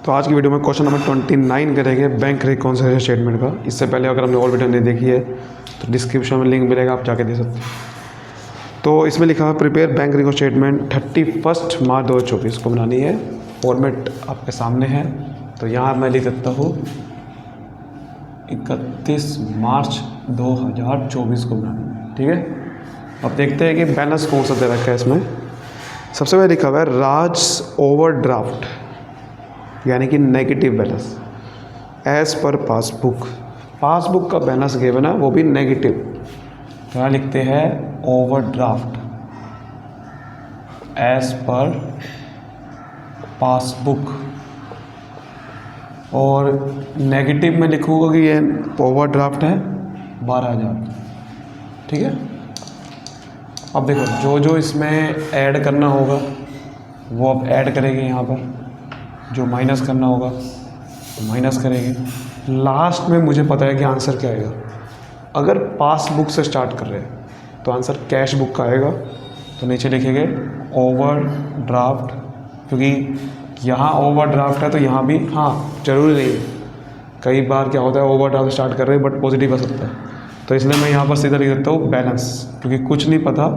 तो आज की वीडियो में क्वेश्चन नंबर 29 करेंगे बैंक रिकॉन्सिलिएशन स्टेटमेंट का। इससे पहले अगर हमने और वीडियो नहीं देखी है तो डिस्क्रिप्शन में लिंक मिलेगा, आप जाके देख सकते हैं। तो इसमें लिखा है प्रिपेयर बैंक रिकॉन स्टेटमेंट 31 मार्च 2024 को बनानी है। फॉर्मेट आपके सामने है, तो यहाँ मैं लिख देता हूँ 31 मार्च 2024 को बनानी है। ठीक है, अब देखते हैं कि बैलेंस कौन सा दे रखा है। इसमें सबसे पहले लिखा हुआ है राज ओवरड्राफ्ट, यानी कि negative balance as per passbook का बैलेंस गिवन है, वो भी नेगेटिव। तो यहाँ लिखते हैं ओवरड्राफ्ट एज पर पासबुक, और नेगेटिव में लिखूँगा कि ये ओवरड्राफ्ट है 12,000। ठीक है, अब देखो जो इसमें ऐड करना होगा वो अब ऐड करेंगे, यहाँ पर जो माइनस करना होगा तो माइनस करेंगे। लास्ट में मुझे पता है कि आंसर क्या आएगा। अगर पासबुक से स्टार्ट कर रहे हैं तो आंसर कैश बुक का आएगा, तो नीचे लिखेंगे ओवरड्राफ्ट, क्योंकि यहाँ ओवरड्राफ्ट है तो यहाँ भी हाँ जरूरी नहीं है। कई बार क्या होता है ओवरड्राफ्ट स्टार्ट कर रहे हैं बट पॉजिटिव आ सकता है, तो इसलिए मैं यहाँ पर सीधा लिख देता हूँ बैलेंस, क्योंकि कुछ नहीं पता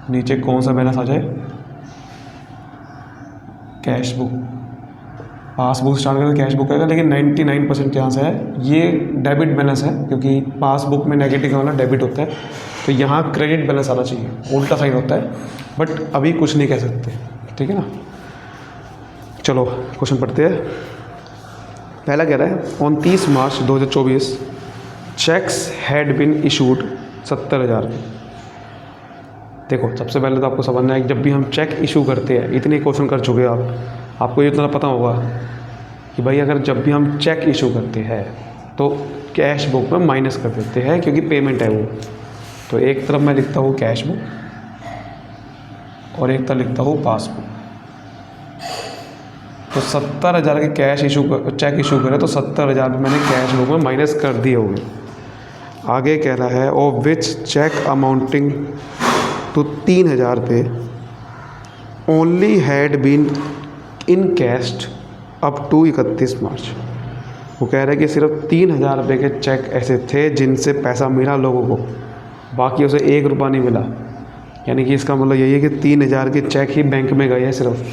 नीचे कौन सा बैलेंस आ जाए। कैश बुक, पासबुक स्टार्ट करके कैश बुक आएगा, लेकिन 99% चांस है ये डेबिट बैलेंस है, क्योंकि पासबुक में नेगेटिव वाला डेबिट होता है, तो यहाँ क्रेडिट बैलेंस आना चाहिए, उल्टा साइन होता है, बट अभी कुछ नहीं कह सकते। ठीक है ना, चलो क्वेश्चन पढ़ते हैं। पहला कह रहा है 29 मार्च 2024 चेक्स हैड बिन इशूड 70,000। देखो सबसे पहले तो आपको समझना है कि जब भी हम चेक इशू करते हैं, इतने क्वेश्चन कर चुके हो आपको ये इतना पता होगा कि भाई अगर जब भी हम चेक इशू करते हैं तो कैश बुक में माइनस कर देते हैं, क्योंकि पेमेंट है वो। तो एक तरफ मैं लिखता हूँ कैश बुक और एक तरफ लिखता हूँ पासबुक। तो 70,000 के कैश इशू चेक इशू करें तो 70,000 मैंने कैश बुक में माइनस कर दिए होंगे। आगे कह रहा है और विच चेक अमाउंटिंग टू 3,000 पे only had been encashed up to 31 March. वो कह रहा है कि सिर्फ 3,000 रुपये के चेक ऐसे थे जिनसे पैसा मिला लोगों को, बाकी उसे 1 रुपया नहीं मिला। यानी कि इसका मतलब यही है कि 3,000 के चेक ही बैंक में गए हैं सिर्फ,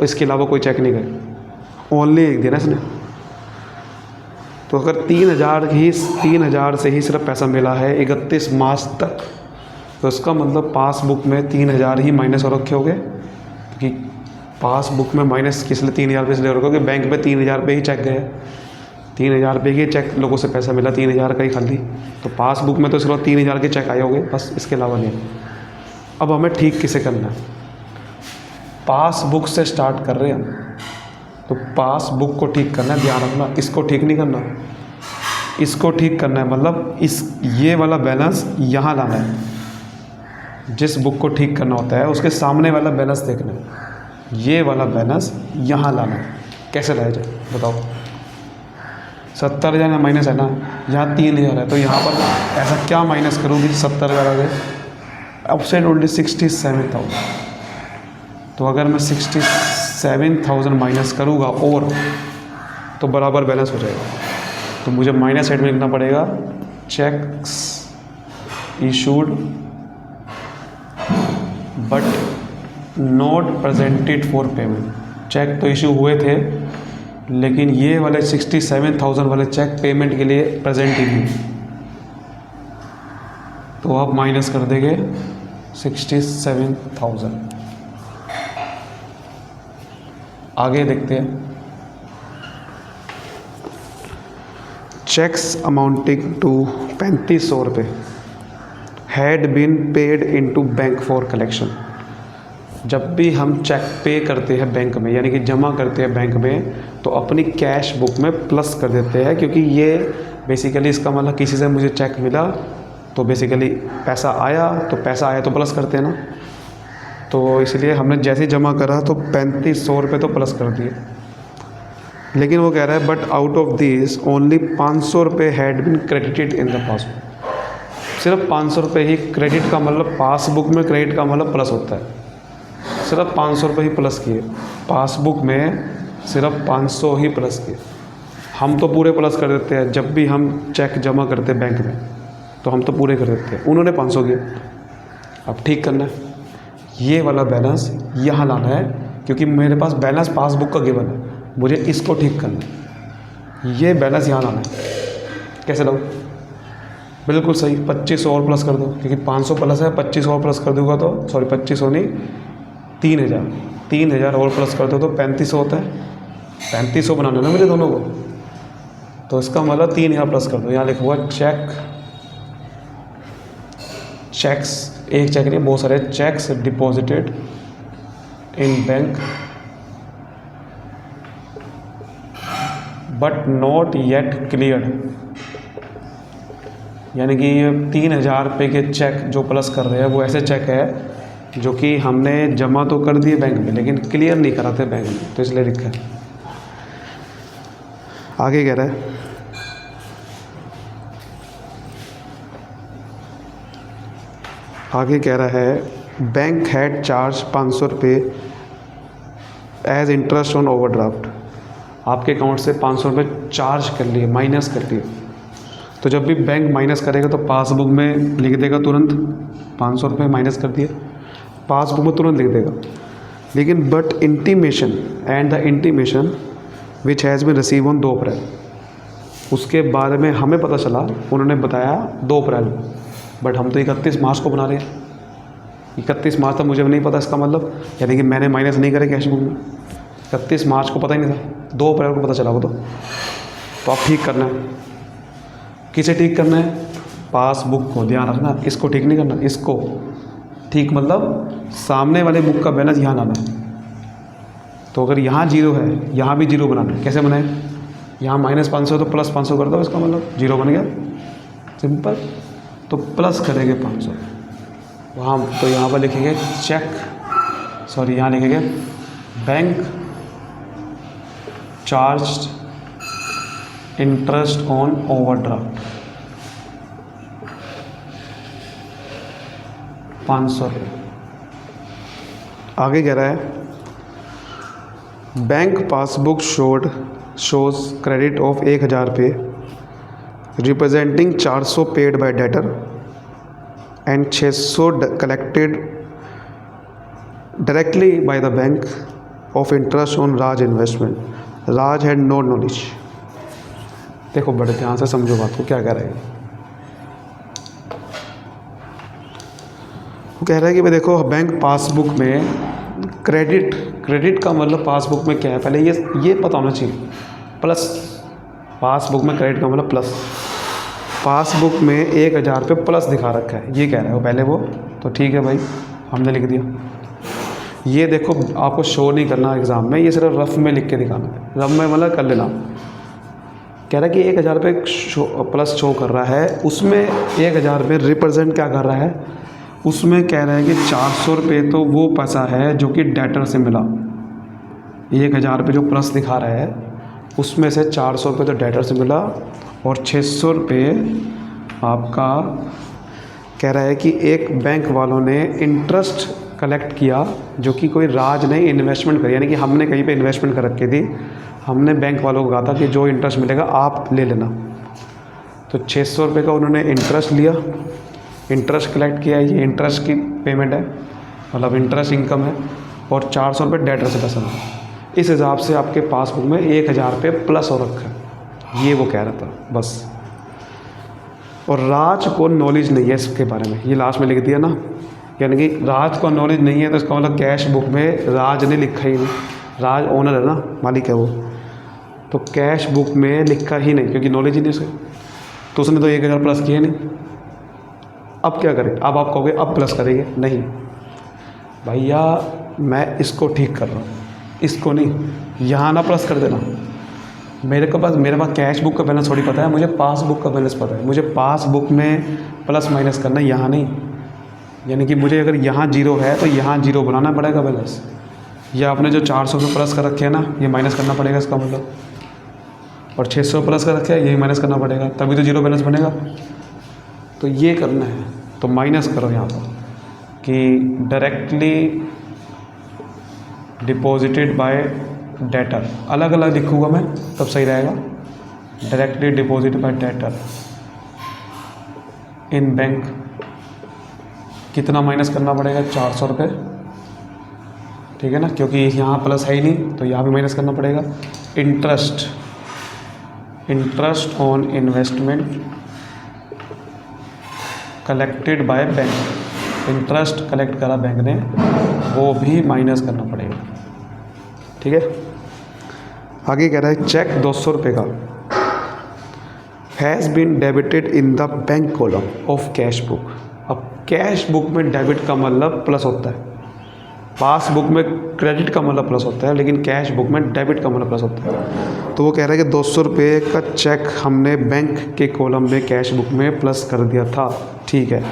इसके अलावा कोई चेक नहीं गए, ओनली एक दिन इसने। तो अगर 3,000 से ही सिर्फ पैसा मिला है 31 मार्च तक, तो इसका मतलब पासबुक में 3,000 ही माइनस हो रखे होंगे, क्योंकि पासबुक में माइनस किस लिए 3,000 रुपये इसलिए रखो कि बैंक में 3,000 रुपये ही चेक गए, 3,000 रुपये के चेक लोगों से पैसा मिला, 3,000 का ही खाली। तो पासबुक में तो सिर्फ 3,000 के चेक आए होंगे, बस, इसके अलावा नहीं। अब हमें ठीक किसे करना है, पासबुक से स्टार्ट कर रहे हैं हम, तो पासबुक को ठीक करना है। ध्यान रखना, इसको ठीक नहीं करना, इसको ठीक करना है, मतलब ये वाला बैलेंस यहाँ लाना है। जिस बुक को ठीक करना होता है उसके सामने वाला बैलेंस देखना है, ये वाला बैलेंस यहाँ लाना है। कैसे लाया जाए बताओ। 70,000 माइनस है ना, यहाँ 3,000 है, तो यहाँ पर ऐसा क्या माइनस करूँगी 70,000 आ गए, अपसाइड ओनली 67,000। तो अगर मैं 67,000 माइनस करूँगा और तो बराबर बैलेंस हो जाएगा। तो मुझे माइनस साइड में लिखना पड़ेगा cheques issued but not presented for payment. Cheque तो इशू हुए थे, लेकिन ये वाले 67,000 वाले चेक पेमेंट के लिए प्रेजेंट ही नहीं। तो आप माइनस कर देंगे 67,000। आगे देखते हैं, चेक्स अमाउंटिंग टू 3,500 रुपये had been paid into bank for collection. जब भी हम चेक पे करते हैं बैंक में, यानी कि जमा करते हैं बैंक में, तो अपनी कैश बुक में प्लस कर देते हैं, क्योंकि ये बेसिकली इसका मतलब किसी से मुझे चेक मिला तो बेसिकली पैसा आया तो प्लस करते हैं ना। तो इसलिए हमने जैसे ही जमा करा तो 3,500 रुपये तो प्लस कर दिए। लेकिन वो कह रहा है but out of this only 500 रुपये had been credited in the passbook. सिर्फ 500 रुपये ही क्रेडिट का मतलब, पासबुक में क्रेडिट का मतलब प्लस होता है। सिर्फ 500 रुपये ही प्लस किए, पासबुक में सिर्फ 500 ही प्लस किए। हम तो पूरे प्लस कर देते हैं, जब भी हम चेक जमा करते हैं बैंक में तो हम तो पूरे कर देते हैं, उन्होंने 500 किए। अब ठीक करना है, ये वाला बैलेंस यहाँ लाना है, क्योंकि मेरे पास बैलेंस पासबुक का गिवन है, मुझे इसको ठीक करना है। ये बैलेंस यहाँ लाना है। कैसे लाऊँ? बिल्कुल सही, 2500 और प्लस कर दो, क्योंकि 500 प्लस है, 2500 और प्लस कर दूंगा तो, सॉरी 2500 नहीं, 3000, 3000 और प्लस कर दो तो 3500 होता है। 3500 बनाना है ना मुझे दोनों को, तो इसका मतलब 3000 प्लस कर दो। यहाँ लिखा हुआ चेक्स, एक चेक नहीं बहुत सारे checks deposited in bank but not yet cleared, यानी कि ये 3000 रुपये के चेक जो प्लस कर रहे हैं वो ऐसे चेक है जो कि हमने जमा तो कर दिए बैंक में लेकिन क्लियर नहीं कराते बैंक में, तो इसलिए लिखा है। आगे कह रहा है बैंक हैड चार्ज 500 रुपये एज इंटरेस्ट ऑन ओवरड्राफ्ट। आपके अकाउंट से 500 रुपये चार्ज कर लिए, माइनस कर लिए। तो जब भी बैंक माइनस करेगा तो पासबुक में लिख देगा तुरंत 500 रुपये माइनस कर दिए, पासबुक में तुरंत लिख देगा। लेकिन but intimation and the intimation which has been receive on 2 April, उसके बारे में हमें पता चला, उन्होंने बताया 2 अप्रैल को, बट हम तो 31 मार्च को बना रहे हैं। 31 मार्च तक मुझे नहीं पता, इसका मतलब यानी कि मैंने माइनस नहीं करे कैश बुक में। 31 मार्च को पता ही नहीं था, 2 अप्रैल को पता चला वो तो आप ठीक करना है। किसे ठीक करना है? पासबुक को, ध्यान रखना, इसको ठीक नहीं करना, इसको ठीक मतलब सामने वाले बुक का बैलेंस यहाँ लाना है। तो अगर यहाँ 0 है, यहाँ भी 0 बनाना है। कैसे बनाए? यहाँ -500 तो +500 कर दो, इसका मतलब 0 बन गया, सिंपल। तो प्लस करेंगे 500 वहाँ, तो यहाँ पर लिखेंगे यहाँ लिखेंगे bank charge interest on overdraft 500 रुपये। आगे कह रहा है bank passbook shows credit of 1000 रुपये representing 400 paid by debtor and 600 collected directly by the bank of interest on Raj investment. Raj had no knowledge. देखो बड़े ध्यान से समझो बात को, क्या कह रहा है वो कह रहा है कि भाई देखो बैंक पासबुक में क्रेडिट का मतलब पासबुक में क्या है, पहले ये पता होना चाहिए। प्लस पासबुक में क्रेडिट का मतलब प्लस, पासबुक में 1000 रुपये प्लस दिखा रखा है, ये कह रहा है वो पहले वो, तो ठीक है भाई हमने लिख दिया। ये देखो आपको शो नहीं करना एग्ज़ाम में, ये सिर्फ रफ में लिख के दिखाना है, रफ में मतलब कर लेना। कह रहा है कि 1000 रुपये प्लस शो कर रहा है, उसमें 1000 रुपये रिप्रेजेंट क्या कर रहा है, उसमें कह रहा है कि 400 रुपये तो वो पैसा है जो कि डेटर से मिला। 1000 रुपये जो प्लस दिखा रहा है उसमें से 400 रुपये तो डेटर से मिला और 600 रुपये आपका कह रहा है कि एक बैंक वालों ने इंटरेस्ट कलेक्ट किया, जो कि कोई राज ने इन्वेस्टमेंट करी, यानी कि हमने कहीं पे इन्वेस्टमेंट कर रखी थी, हमने बैंक वालों को कहा था कि जो इंटरेस्ट मिलेगा आप ले लेना। तो 600 रुपये का उन्होंने इंटरेस्ट लिया, इंटरेस्ट कलेक्ट किया, ये इंटरेस्ट की पेमेंट है, मतलब इंटरेस्ट इनकम है, और 400 रुपये डेटर से पैसा मिला। इस हिसाब से आपके पासबुक में 1000 रुपये प्लस हो रखा है, ये वो कह रहा था बस। और राज को नॉलेज नहीं है इसके बारे में, ये लास्ट में लिख दिया ना, यानी कि राज को नॉलेज नहीं है, तो इसका मतलब कैश बुक में राज ने लिखा ही नहीं। राज ओनर है ना, मालिक है वो, तो कैश बुक में लिखा ही नहीं क्योंकि नॉलेज ही नहीं उसे, तो उसने तो 1000 प्लस किया नहीं। अब क्या करें? अब आप कहोगे अब प्लस करेंगे, नहीं भैया मैं इसको ठीक कर रहा हूँ, इसको नहीं, यहाँ ना प्लस कर देना। मेरे पास कैश बुक का बैलेंस थोड़ी पता है, मुझे पासबुक का बैलेंस पता है, मुझे पासबुक में प्लस माइनस करना, यहाँ नहीं। यानी कि मुझे अगर यहाँ 0 है तो यहाँ 0 बनाना पड़ेगा बैलेंस, या आपने जो 400 से प्लस कर रखे हैं ना, ये माइनस करना पड़ेगा इसका मतलब, और 600 प्लस कर रखे हैं यही माइनस करना पड़ेगा, तभी तो 0 बैलेंस बनेगा। तो ये करना है, तो माइनस करो यहाँ पर कि डायरेक्टली डिपॉजिटेड बाय डेटर, अलग अलग लिखूँगा मैं तब सही रहेगा। डायरेक्टली डिपॉजिट बाय डेटर इन बैंक, कितना माइनस करना पड़ेगा? 400 रुपये, ठीक है ना, क्योंकि यहाँ प्लस है ही नहीं तो यहाँ भी माइनस करना पड़ेगा। Interest on investment collected by bank, interest collect करा बैंक ने वो भी माइनस करना पड़ेगा, ठीक है। आगे कह रहा है चेक 200 रुपये का has been debited in the bank column of cash book. अब कैश बुक में डेबिट का मतलब प्लस होता है, पासबुक में क्रेडिट का मतलब प्लस होता है, लेकिन कैश बुक में डेबिट का मतलब प्लस होता है। तो वो कह रहा है कि 200 रुपये का चेक हमने बैंक के कॉलम में कैश बुक में प्लस कर दिया था, ठीक है।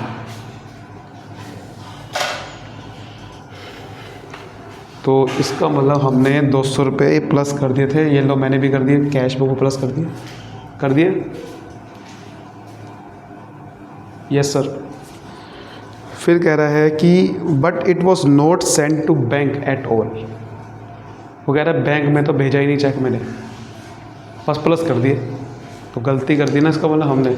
तो इसका मतलब हमने 200 रुपये प्लस कर दिए थे, ये लो मैंने भी कर दिए, कैश बुक में प्लस कर दिए। Yes sir. फिर कह रहा है कि but it was not send to bank at all. वो कह रहा है बैंक में तो भेजा ही नहीं चेक मैंने, बस प्लस कर दिए। तो गलती कर दी ना, इसका मतलब हमने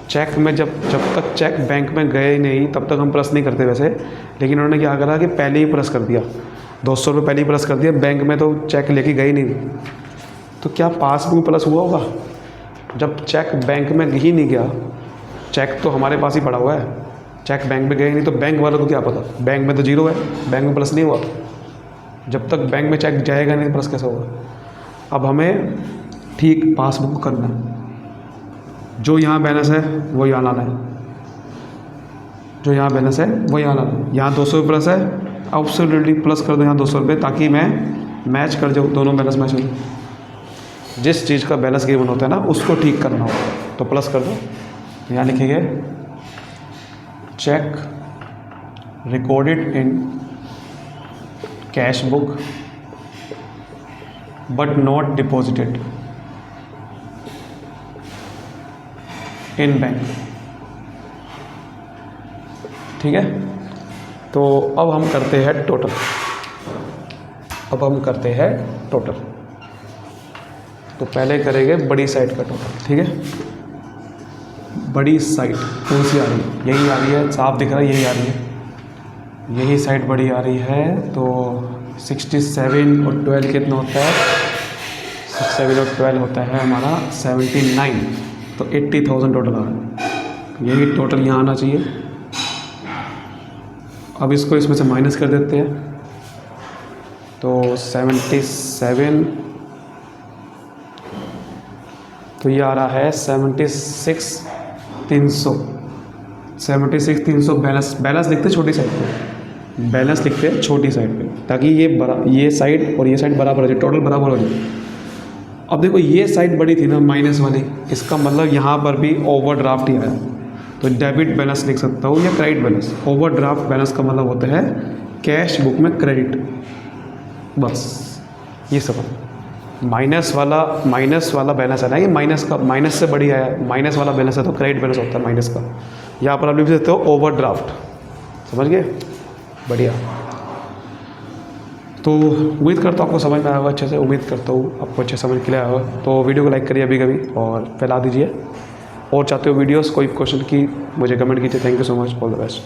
चेक में जब तक चेक बैंक में गए ही नहीं तब तक हम प्लस नहीं करते वैसे, लेकिन उन्होंने क्या करा कि पहले ही प्लस कर दिया, 200 रुपये पहले ही प्लस कर दिया, बैंक में तो चेक लेके गए ही नहीं। तो क्या पासबुक में प्लस हुआ होगा? जब चेक बैंक में ही नहीं गया, चेक तो हमारे पास ही पड़ा हुआ है, चेक बैंक में गए नहीं, तो बैंक वालों को क्या पता, बैंक में तो जीरो है, बैंक में प्लस नहीं हुआ। जब तक बैंक में चेक जाएगा नहीं प्लस कैसे होगा? अब हमें ठीक पासबुक करना है, जो यहाँ बैलेंस है वो यहाँ लाना है, जो यहाँ बैलेंस है वो यहाँ लाना है। यहाँ 200 प्लस है, एब्सोल्युटली प्लस कर दो यहाँ 200 रुपये, ताकि मैं मैच कर जाऊँ, दोनों बैलेंस मैच हो जाए। जिस चीज़ का बैलेंस गिवन होता है ना उसको ठीक करना होगा, तो प्लस कर दो। यहाँ लिखेंगे cheque recorded in cash book but not deposited in bank, ठीक है। तो अब हम करते हैं टोटल, तो पहले करेंगे बड़ी साइड का टोटल, ठीक है। बड़ी साइड कौन सी आ रही है? यही आ रही है, साफ दिख रहा है, यही आ रही है, यही साइड बड़ी आ रही है। तो 67 और 12 कितना होता है? 67 और 12 होता है हमारा 79, तो 80,000 टोटल आ रहा है। यही टोटल यहाँ आना चाहिए। अब इसको इसमें से माइनस कर देते हैं, तो 77, तो ये आ रहा है 76,300 बैलेंस लिखते छोटी साइड पे, बैलेंस लिखते हैं छोटी साइड पे, ताकि ये साइड और ये साइड बराबर हो जाए, टोटल बराबर हो जाए। अब देखो ये साइड बड़ी थी ना माइनस वाली, इसका मतलब यहाँ पर भी ओवरड्राफ्ट ही आया, तो डेबिट बैलेंस लिख सकता हूँ या क्रेडिट बैलेंस। ओवरड्राफ्ट बैलेंस का मतलब होता है कैश बुक में क्रेडिट, बस ये सब। माइनस वाला बैलेंस है ना, ये माइनस से बड़ी है, माइनस वाला बैलेंस है तो क्रेडिट बैलेंस होता है माइनस का। यहाँ पर आप लिख सकते हो ओवरड्राफ्ट, समझ गए? बढ़िया। तो उम्मीद करता हूँ आपको समझ में आया होगा अच्छे से, उम्मीद करता हूँ आपको अच्छे समझ के लिए आया होगा। तो वीडियो को लाइक करिए अभी कभी और फैला दीजिए, और चाहते हो वीडियोस कोई क्वेश्चन की मुझे कमेंट कीजिए। Thank you so much, all the best.